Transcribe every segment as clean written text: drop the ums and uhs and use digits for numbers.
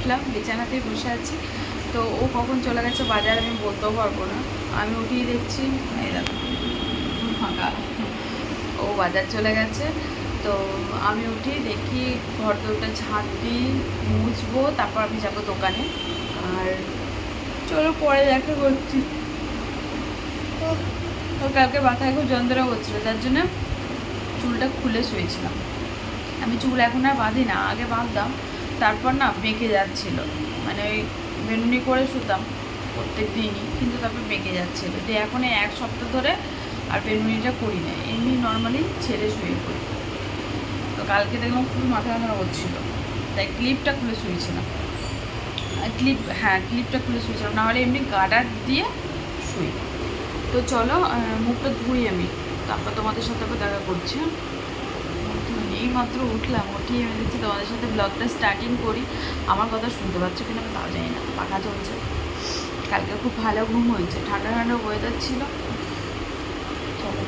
উঠলাম, বিছানাতেই বসে আছি। তো ও কখন চলে গেছে বাজার আমি বলতেও পারবো না। আমি উঠিয়ে দেখছি এই দেখো ফাঁকা, ও বাজার চলে গেছে। তো আমি উঠি দেখি ঘর দৌড়টা ঝাঁট দিই, মুছবো, তারপর আমি যাবো দোকানে। আর চলো পরে দেখা করছি। তো কালকে মাথায় খুব যন্ত্রণা করছিলো, যার জন্য চুলটা খুলে শুয়েছিলাম। আমি চুল এখন আর বাঁধি না, আগে বাঁধতাম, তারপর না বেঁকে যাচ্ছিল, মানে ওই বেনুনি করে শুতাম প্রত্যেক দিনই, কিন্তু তারপর বেঁকে যাচ্ছিলো। তো এখন এক সপ্তাহ ধরে আর বেনুনিটা করি না, এমনি নর্মালি ছেড়ে শুয়ে পড়ি। তো কালকে দেখলাম খুব মাথা ব্যথা করছিলো, তাই ক্লিপটা খুলে শুয়েছিলাম। ক্লিপটা খুলে শুয়েছিলাম, নাহলে এমনি গার্ডার দিয়ে শুই। তো চলো মুখটা ধুই আমি, তারপর তোমাদের সাথে আবার দেখা করছি। এই মাত্র উঠলাম, উঠিয়ে আমি দেখছি তোমাদের সাথে ব্লগটা স্টার্টিং করি। আমার কথা শুনতে পাচ্ছ কিনা আমি তাও জানি না, পাখা চলছে। কালকে খুব ভালো ঘুম হয়েছে, ঠান্ডা ঠান্ডা ওয়েদার ছিল। চলো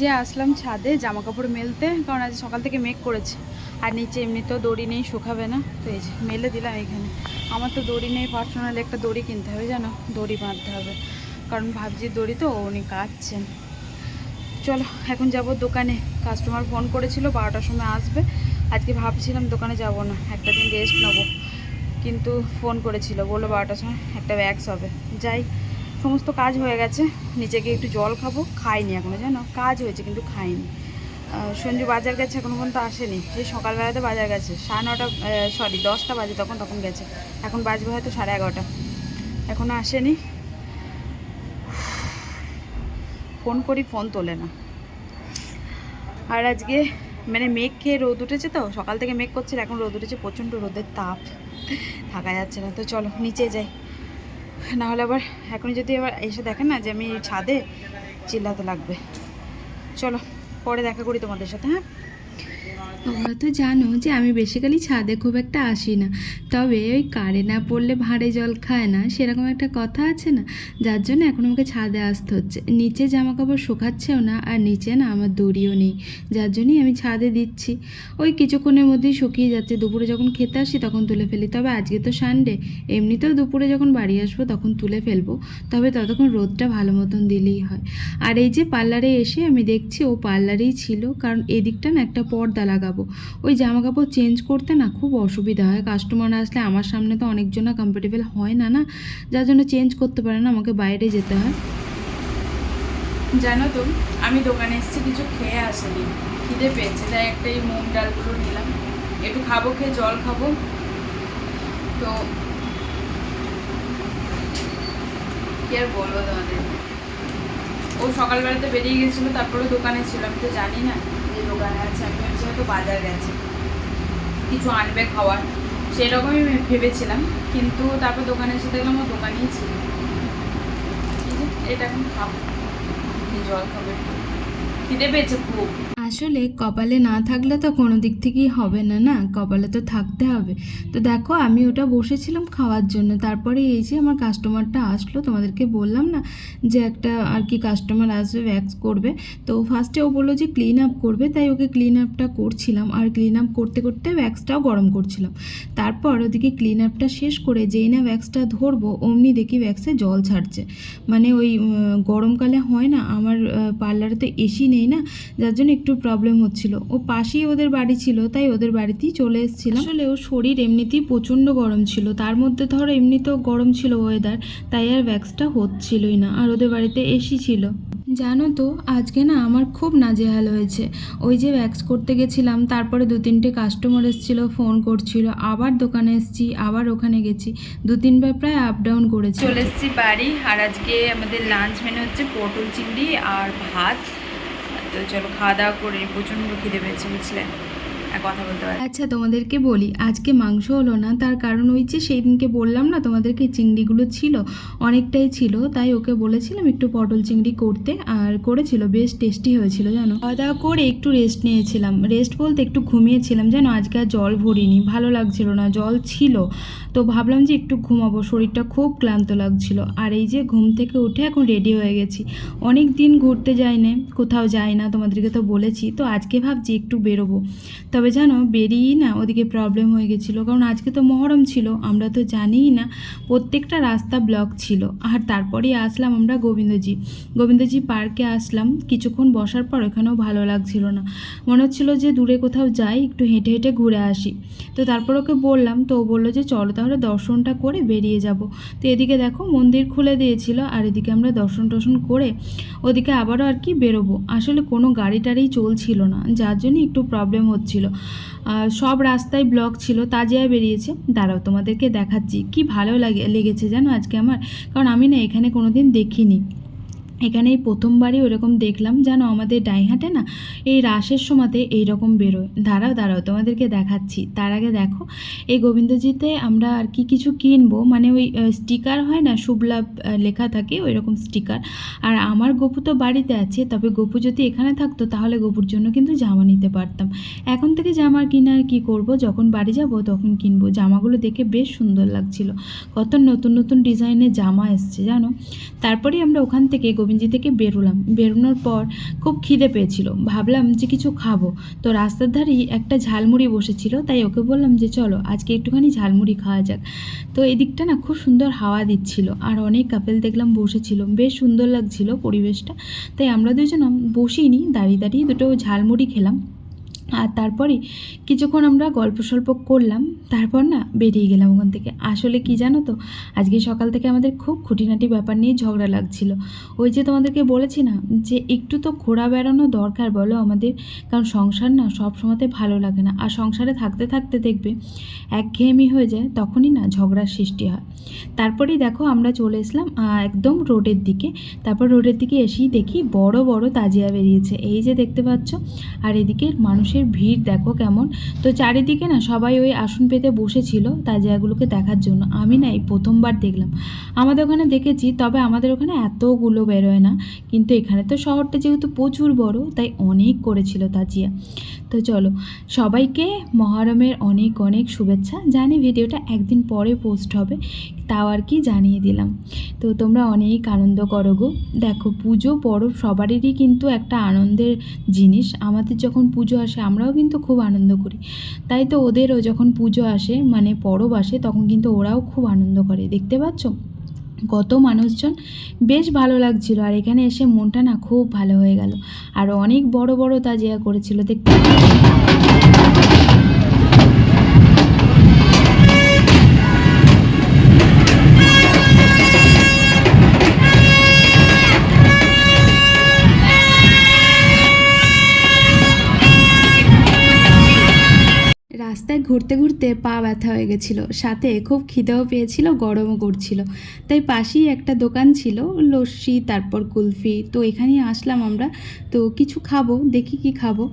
যে আসলাম ছাদে জামা কাপড় মেলতে, কারণ আজ সকাল থেকে মেঘ করেছে, আর নিচে এমনিতেও দড়ি নেই, শুকাবে না। তো এই যে মেলে দিলাম এখানে। আমার তো দড়ি নেই, পার্সোনাল একটা দড়ি কিনতে হবে, জানো, দড়ি বাঁধতে হবে, কারণ ভাবছি দড়ি তো উনি কাটছেন। চলো এখন যাব দোকানে, কাস্টমার ফোন করেছিল 12টার সময় আসবে। আজকে ভাবছিলাম দোকানে যাব না, একটা দিন রেস্ট নেবো, কিন্তু ফোন করেছিল, বললো 12টার সময় একটা ব্যাগস হবে। যাই, সমস্ত কাজ হয়ে গেছে, নিচে গিয়ে একটু জল খাবো, খাইনি এখনও, জানো, কাজ হয়েছে কিন্তু খাইনি। সঞ্জু বাজার গেছে, এখনও পর্যন্ত আসেনি, সেই সকালবেলাতে বাজার গেছে, 9:30, 10টা বাজে তখন গেছে, এখন বাজবে হয়তো 11:30, এখনও আসেনি। ফোন করি, ফোন তোলে না। আর আজকে মানে মেঘ খেয়ে রোদ উঠেছে, তো সকাল থেকে মেঘ করছিল, এখন রোদ উঠেছে, প্রচণ্ড রোদের তাপ, থাকা যাচ্ছে না। তো চলো নিচে যাই, নাহলে আবার এখন যদি আবার এসে দেখেন না যে আমি ছাদে, চিল্লাতে লাগবে। চলো পরে দেখা করি তোমাদের সাথে, হ্যাঁ। তোমরা তো জানো যে আমি বেসিক্যালি ছাদে খুব একটা আসি না, তবে ওই কারে না পড়লে ভাঁড়ে জল খায় না, সেরকম একটা কথা আছে না, যার জন্য এখন আমাকে ছাদে আসতে হচ্ছে। নিচে জামা কাপড় শুকাচ্ছেও না, আর নিচে না আমার দড়িও নেই, যার জন্যই আমি ছাদে দিচ্ছি। ওই কিছুক্ষণের মধ্যেই শুকিয়ে যাচ্ছে, দুপুরে যখন খেতে আসি তখন তুলে ফেলি, তবে আজকে তো সানডে, এমনিতেও দুপুরে যখন বাড়ি আসবো তখন তুলে ফেলবো, তবে ততক্ষণ রোদটা ভালো মতন দিলেই হয়। আর এই যে পার্লারে এসে আমি দেখছি ও পার্লারেই ছিল, কারণ এদিকটা না একটা পর্দা লাগাবো, ওই জামা কাপড় চেঞ্জ করতে না খুব অসুবিধা হয়, কাস্টমার আসলে আমার সামনে তো অনেকজন কমফোর্টেবল হয় না, যার জন্য চেঞ্জ করতে পারে না, আমাকে বাইরে যেতে হয়। জানো তো আমি দোকানে এসেছি, কিছু খেয়ে আসেনি, খিদে পেয়েছে, তাই একটাই মুগ ডালগুলো নিলাম, একটু খাবো, খেয়ে জল খাবো। তো কি আর বলবো তোমাদের, ও সকালবেলাতে বেরিয়ে গেছিলো, তারপরে দোকানে ছিল, আমি তো জানি না যে দোকানে আছে, আমি হচ্ছে হয়তো বাজার গেছে কিছু আনবে খাওয়ার, সেরকমই ভেবেছিলাম, কিন্তু তারপর দোকানে এসে দেখলাম ও দোকানেই ছিল। এটা এখন খাবো, জল খাবো, একটু খিদে পেয়েছে খুব। আসলে কপালে না থাকলে তো কোনো দিক থেকেই হবে না, কপালে তো থাকতে হবে। তো দেখো আমি ওটা বসেছিলাম খাওয়ার জন্য, তারপরে এই যে আমার কাস্টমারটা আসলো, তোমাদেরকে বললাম না যে একটা আর কি কাস্টমার আসবে ভ্যাক্স করবে। তো ফার্স্টে ও বললো যে ক্লিন আপ করবে, তাই ওকে ক্লিন আপটা করছিলাম, আর ক্লিন আপ করতে করতে ভ্যাক্সটাও গরম করছিলাম। তারপর ওদিকে ক্লিন আপটা শেষ করে যেই না ভ্যাক্সটা ধরবো, অমনি দেখি ভ্যাক্সে জল ছাড়ছে। মানে ওই গরমকালে হয় না, আমার পার্লারে তো এসি নেই না, যার জন্য একটু প্রবলেম হচ্ছিল। ও পাশেই ওদের বাড়ি ছিল, তাই ওদের বাড়িতেই চলে এসেছিলাম। আসলে ওর শরীর এমনিতেই প্রচণ্ড গরম ছিল, তার মধ্যে ধরো এমনিতেও গরম ছিল ওয়েদার, তাই আর ভ্যাক্সটা হচ্ছিলই না, আর ওদের বাড়িতে এসি ছিল। জানো তো আজকে না আমার খুব নাজেহাল হয়েছে। ওই যে ভ্যাক্স করতে গেছিলাম, তারপরে 2-3টে কাস্টমার এসেছিল, ফোন করছিল, আবার দোকানে এসেছি, আবার ওখানে গেছি, 2-3বার প্রায় আপ ডাউন করেছি। চলে এসেছি বাড়ি, আর আজকে আমাদের লাঞ্চ মেনু হচ্ছে পটল চিংড়ি আর ভাত। তো চলো খাওয়া দাওয়া করে, প্রচণ্ড খিদে পেয়েছে বুঝলে, আর কথা বলতে পারি। আচ্ছা তোমাদেরকে বলি, আজকে মাংস হলো না, তার কারণ ওই যে সেই দিনকে বললাম না তোমাদেরকে, চিংড়িগুলো ছিল অনেকটাই ছিল, তাই ওকে বলেছিলাম একটু পটল চিংড়ি করতে, আর করেছিল, বেশ টেস্টি হয়েছিল জানো। খাওয়া দাওয়া করে একটু রেস্ট নিয়েছিলাম, রেস্ট বলতে একটু ঘুমিয়েছিলাম জানো, আজকে আর জল ভরিনি, ভালো লাগছিল না, জল ছিল, তো ভাবলাম যে একটু ঘুমাবো, শরীরটা খুব ক্লান্ত লাগছিল। আর এই যে ঘুম থেকে উঠে এখন রেডি হয়ে গেছি, অনেক দিন ঘুরতে যাই না, কোথাও যাই না, তোমাদেরকে তো বলেছি, তো আজকে ভাবছি একটু বেরোবো। তবে তবে জানো বেরিয়েই না ওদিকে প্রবলেম হয়ে গেছিলো, কারণ আজকে তো মহরম ছিল, আমরা তো জানিই না, প্রত্যেকটা রাস্তা ব্লক ছিল। আর তারপরেই আসলাম আমরা গোবিন্দজি পার্কে আসলাম। কিছুক্ষণ বসার পর এখানেও ভালো লাগছিল না, মনে হচ্ছিল যে দূরে কোথাও যাই, একটু হেঁটে হেঁটে ঘুরে আসি। তো তারপর ওকে বললাম, তো ও বললো যে চলো তাহলে দর্শনটা করে বেরিয়ে যাব। তো এদিকে দেখো মন্দির খুলে দিয়েছিল, আর এদিকে আমরা দর্শন টর্শন করে ওদিকে আবারও আর কি বেরোবো। আসলে কোনো গাড়ি টাড়ি চলছিল না, যার জন্য একটু প্রবলেম হচ্ছিল। সব রাস্তায় ব্লক ছিল। তাজিয়া বেরিয়েছে, দাঁড়াও তোমাদেরকে দেখাচ্ছি। কি ভালো লেগেছে জানো আজকে আমার, কারণ আমি না এখানে কোনোদিন দেখিনি। এখানে এই প্রথমবারই ওরকম দেখলাম। জানো আমাদের ডাইহাটে না এই রাসের সময়তে এইরকম বেরোয়। দাঁড়াও তোমাদেরকে দেখাচ্ছি। তার আগে দেখো এই গোবিন্দজিতে আমরা আর কি কিছু কিনবো, মানে ওই স্টিকার হয় না, শুভ লাভ লেখা থাকে ওই রকম স্টিকার। আর আমার গপু তো বাড়িতে আছে, তবে গপু যদি এখানে থাকতো তাহলে গপুর জন্য কিন্তু জামা নিতে পারতাম। এখন থেকে জামা কিনে আর কী করবো, যখন বাড়ি যাব তখন কিনবো। জামাগুলো দেখে বেশ সুন্দর লাগছিল, কত নতুন নতুন ডিজাইনের জামা এসছে জানো। তারপরেই আমরা ওখান থেকে গোবিন্দজি থেকে বেরোনোর পর খুব খিদে পেয়েছিল, ভাবলাম যে কিছু খাবো। তো রাস্তার ধারেই একটা ঝালমুড়ি বসেছিল, তাই ওকে বললাম যে চলো আজকে একটুখানি ঝালমুড়ি খাওয়া যাক। তো এদিকটা না খুব সুন্দর হাওয়া দিচ্ছিল, আর অনেক কাপেল দেখলাম বসেছিল, বেশ সুন্দর লাগছিল পরিবেশটা। তাই আমরা দুজন বসিনি, দাঁড়িয়ে দাঁড়িয়ে দুটো ঝালমুড়ি খেলাম। আর তারপরে কিছুক্ষণ আমরা গল্প সল্প করলাম, তারপর না বেরিয়ে গেলাম ওখান থেকে। আসলে কি জানো তো, আজকে সকাল থেকে আমাদের খুব খুঁটিনাটি ব্যাপার নিয়ে ঝগড়া লাগছিল। ওই যে তোমাদেরকে বলেছি না যে একটু তো ঘোরা বেড়ানো দরকার বলো আমাদের, কারণ সংসার না সব সময়তে ভালো লাগে না। আর সংসারে থাকতে থাকতে দেখবে একঘেয়েমি হয়ে যায়, তখনই না ঝগড়ার সৃষ্টি হয়। তারপরেই দেখো আমরা চলে এসলাম একদম রোডের দিকে। তারপর রোডের দিকে এসেই দেখি বড় বড় তাজিয়া বেরিয়েছে, এই যে দেখতে পাচ্ছ। আর এদিকে মানুষের ভিড় দেখো কেমন। তো চারিদিকে না সবাই ওই আসন পেতে বসেছিল তাজিয়াগুলোকে দেখার জন্য। আমি না এই প্রথমবার দেখলাম। আমাদের ওখানে দেখেছি, তবে আমাদের ওখানে এতগুলো বেরোয় না, কিন্তু এখানে তো শহরটা যেহেতু প্রচুর বড়, তাই অনেক করেছিল তাজিয়া। তো চলো সবাইকে মহরমের অনেক অনেক শুভেচ্ছা। জানি ভিডিওটা একদিন পরে পোস্ট হবে, তাও আর কি জানিয়ে দিলাম। তো তোমরা অনেক আনন্দ করো গো। দেখো পুজো পরব সবারই কিন্তু একটা আনন্দের জিনিস। আমাদের যখন পুজো আসে আমরাও কিন্তু খুব আনন্দ করি, তাই তো ওদেরও যখন পুজো আসে মানে পরব আসে তখন কিন্তু ওরাও খুব আনন্দ করে। দেখতে পাচ্ছ কত মানুষজন, বেশ ভালো লাগছিল। আর এখানে এসে মনটা না খুব ভালো হয়ে গেল। আর অনেক বড় বড় তাজিয়া করেছিল দেখতে। রাস্তায় ঘুরতে ঘুরতে পা ব্যথা হয়ে গেছিলো, সাথে খুব খিদেও পেয়েছিল, গরমও করছিল। তাই পাশেই একটা দোকান ছিল লস্যি তারপর কুলফি, তো এখানেই আসলাম আমরা। তো কিছু খাবো, দেখি কি খাবো।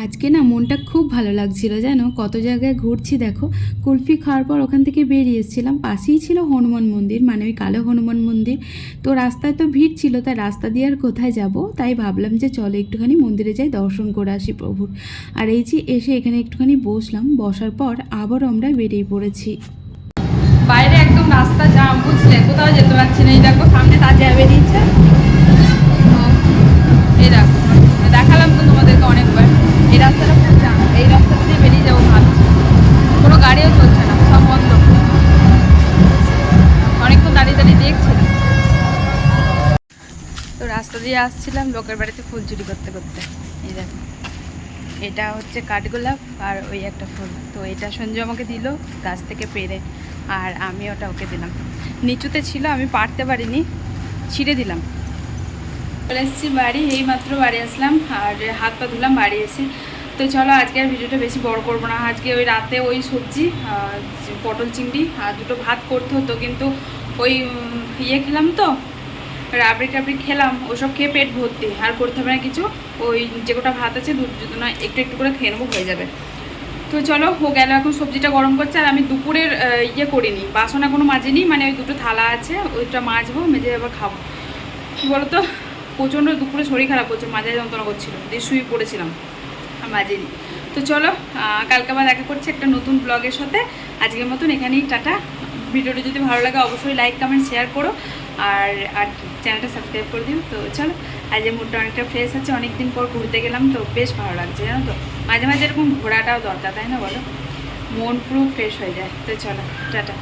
আজকে না মনটা খুব ভালো লাগছিল জানো, কত জায়গায় ঘুরছি দেখো। কুলফি খাওয়ার পর ওখান থেকে বেরিয়ে এসেছিলাম, পাশেই ছিল হনুমান মন্দির, মানে ওই কালো হনুমান মন্দির। তো রাস্তায় তো ভিড় ছিল, তাই রাস্তা দিয়ে আর কোথায় যাব, তাই ভাবলাম যে চলো একটুখানি মন্দিরে যাই, দর্শন করে আসি প্রভুর। আর এই যে এসে এখানে একটুখানি বসলাম, বসার পর আবারও আমরা বেরিয়ে পড়েছি। বাইরে একদম রাস্তা জাম, বুঝলে, কোথাও যেতে পারছি না। এই দেখো সামনে তাজিয়া বেরিয়েছে, এই দেখো দেখালাম তো তোমাদেরকে অনেকবার। এই রাস্তাটা খুব জাম, এই রাস্তাটা দিয়ে বেরিয়ে যাবো ভাবছি। কোনো গাড়িও চলছে না, সব বন্ধ। অনেকক্ষণ দাঁড়িয়ে দাঁড়িয়ে দেখছিলাম। তো রাস্তা দিয়ে আসছিলাম লোকের বাড়িতে ফুল চুরি করতে করতে। এই দেখো এটা হচ্ছে কাঠগোলাপ আর ওই একটা ফুল। তো এটা সঞ্জু আমাকে দিল গাছ থেকে পেরে, আর আমি ওটা ওকে দিলাম। নিচুতে ছিল, আমি পারতে পারিনি, ছিঁড়ে দিলাম। চলে এসেছি বাড়ি, এই মাত্র বাড়ি আসলাম আর হাত পা ধুলাম বাড়ি এসে। তো চলো আজকে আর ভিডিওটা বেশি বড় করবো না। আজকে ওই রাতে ওই সবজি পটল চিংড়ি আর দুটো ভাত করতে হতো, কিন্তু ওই ইয়ে খেলাম তো, রাবড়ি টাবড়ি খেলাম, ওসব খেয়ে পেট ভর্তি, আর করতে হবে না কিছু। ওই যে কটা ভাত আছে দুটো না একটু একটু করে খেয়ে নেবো, হয়ে যাবে। তো চলো, ও গেল এখন সবজিটা গরম করছে। আর আমি দুপুরের ইয়ে করিনি, বাসন এখনো মাজিনি, মানে ওই দুটো থালা আছে, ওইটা মাজবো, মেজে আবার খাবো। কী বলতো, প্রচণ্ড দুপুরে শরীর খারাপ করছে, মাজায় যন্ত্রণা করছিল, দিয়ে শুয়ে পড়েছিলাম, আর মাজিনি। তো চলো, কালকে আবার দেখা করছি একটা নতুন ব্লগের সাথে। আজকের মতন এখানেই টাটা। ভিডিওটা যদি ভালো লাগে অবশ্যই লাইক কমেন্ট শেয়ার করো, আর আর চ্যানেলটা সাবস্ক্রাইব করে দিও। তো চলো, আজ মুডটা অনেকটা ফ্রেশ আছে, অনেক দিন পর ঘুরতে গেলাম, তো বেশ ভালো লাগছে জানো তো। মাঝে মাঝে এরকম ঘোরাটাও দরকার, তাই না বলো, মন পুরো ফ্রেশ হয়ে যায়। তো চলো, টাটা।